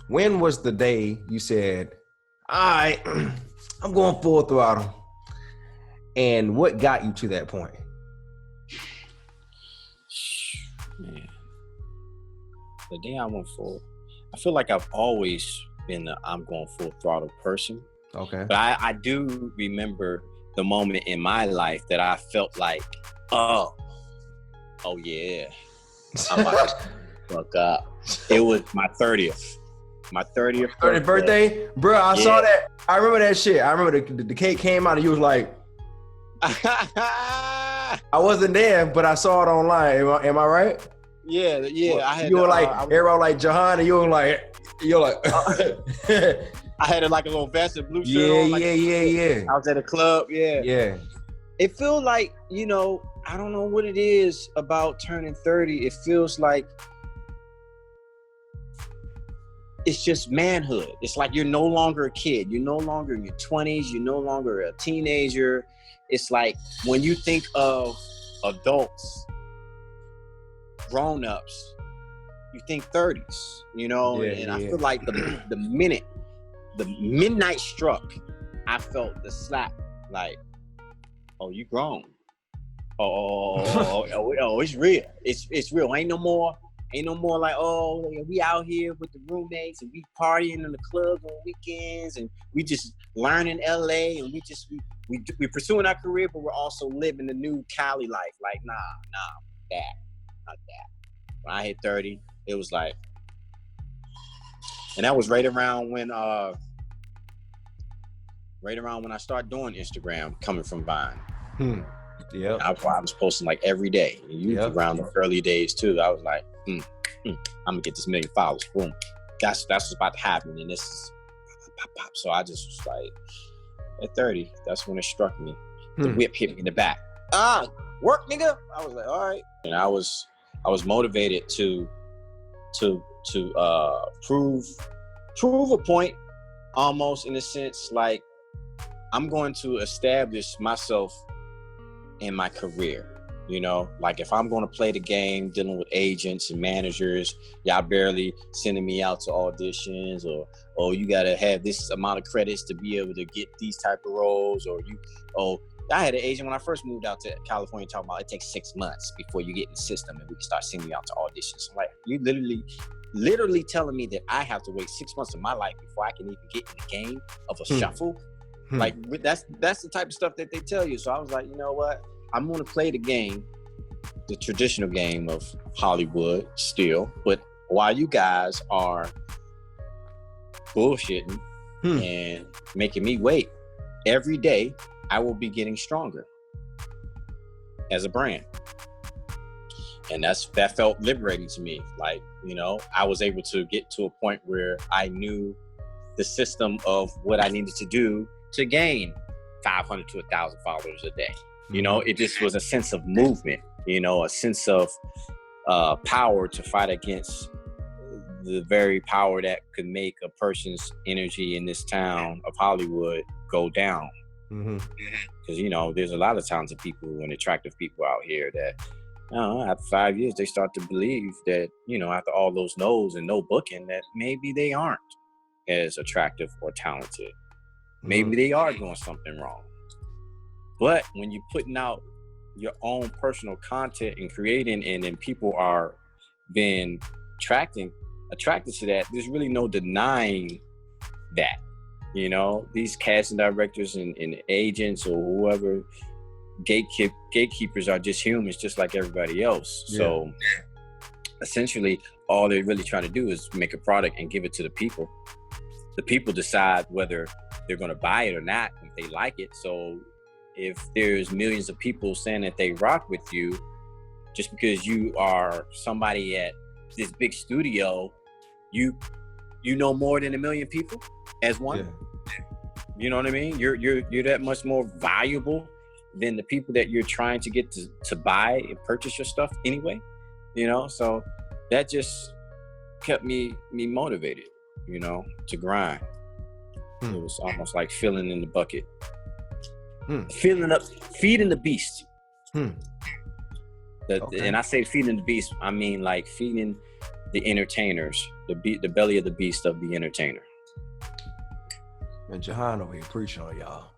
when was the day you said, all right, I'm going full throttle? And what got you to that point? Man, the day I went full, I feel like I've always been a I'm going full throttle person. Okay. But I do remember the moment in my life that I felt like, oh yeah, I'm about to fuck up. It was my 30th. My 30th birthday? Bro, I saw that. I remember that shit. I remember the cake came out and you was like, I wasn't there, but I saw it online. Am I right? Yeah. You were like, everyone like Juhahn, and you're like, I had like a little vest and blue shirt on. Yeah. I was at a club. Yeah. It feels like, I don't know what it is about turning 30. It feels like it's just manhood. It's like you're no longer a kid. You're no longer in your 20s. You're no longer a teenager. It's like when you think of adults, grown-ups, you think 30s, and I feel like the minute the midnight struck, I felt the slap, like, oh, you grown. Oh, it's real. It's real. Ain't no more like, oh, we out here with the roommates and we partying in the clubs on weekends and we just learn in LA and we pursuing our career, but we're also living the new Cali life. Like, nah, not that. When I hit 30, it was like, and that was right around when I started doing Instagram, coming from Vine. Yeah, I was posting like every day. Around the early days too. I was like, I'm gonna get this 1 million followers. Boom. That's what's about to happen. And this is pop. So I just was like, at 30, that's when it struck me. The whip hit me in the back. Work, nigga. I was like, all right. And I was motivated to prove a point, almost in a sense, like I'm going to establish myself in my career. Like if I'm going to play the game dealing with agents and managers, y'all barely sending me out to auditions, or you got to have this amount of credits to be able to get these type of roles, I had an agent when I first moved out to California talking about it takes 6 months before you get in the system and we can start sending you out to auditions. I'm like, you literally telling me that I have to wait 6 months of my life before I can even get in the game of a shuffle? Like that's the type of stuff that they tell you. So I was like, you know what? I'm going to play the game, the traditional game of Hollywood still, but while you guys are bullshitting and making me wait, every day I will be getting stronger as a brand. And that felt liberating to me. Like, I was able to get to a point where I knew the system of what I needed to do to gain 500 to 1,000 followers a day. It just was a sense of movement, a sense of power to fight against the very power that could make a person's energy in this town of Hollywood go down. Because, there's a lot of talented people and attractive people out here that, after 5 years, they start to believe that, after all those no's and no booking, that maybe they aren't as attractive or talented. Maybe they are doing something wrong. But when you're putting out your own personal content and creating, and then people are being attracted to that, there's really no denying that. These casting directors and Yeah. or whoever, gatekeepers are just humans, just like everybody else. Yeah. So essentially, all they're really trying to do is make a product and give it to the people. The people decide whether they're going to buy it or not, if they like it. So if there's millions of people saying that they rock with you, just because you are somebody at this big studio, you know more than 1 million people as one. Yeah. You know what I mean? You're that much more valuable than the people that you're trying to get to buy and purchase your stuff anyway. So that just kept me motivated, to grind. It was almost like filling in the bucket. Feeding the beast. Okay. And I say feeding the beast, I mean like feeding the entertainers the belly of the beast of the entertainer. And Juhahn over here preaching on y'all.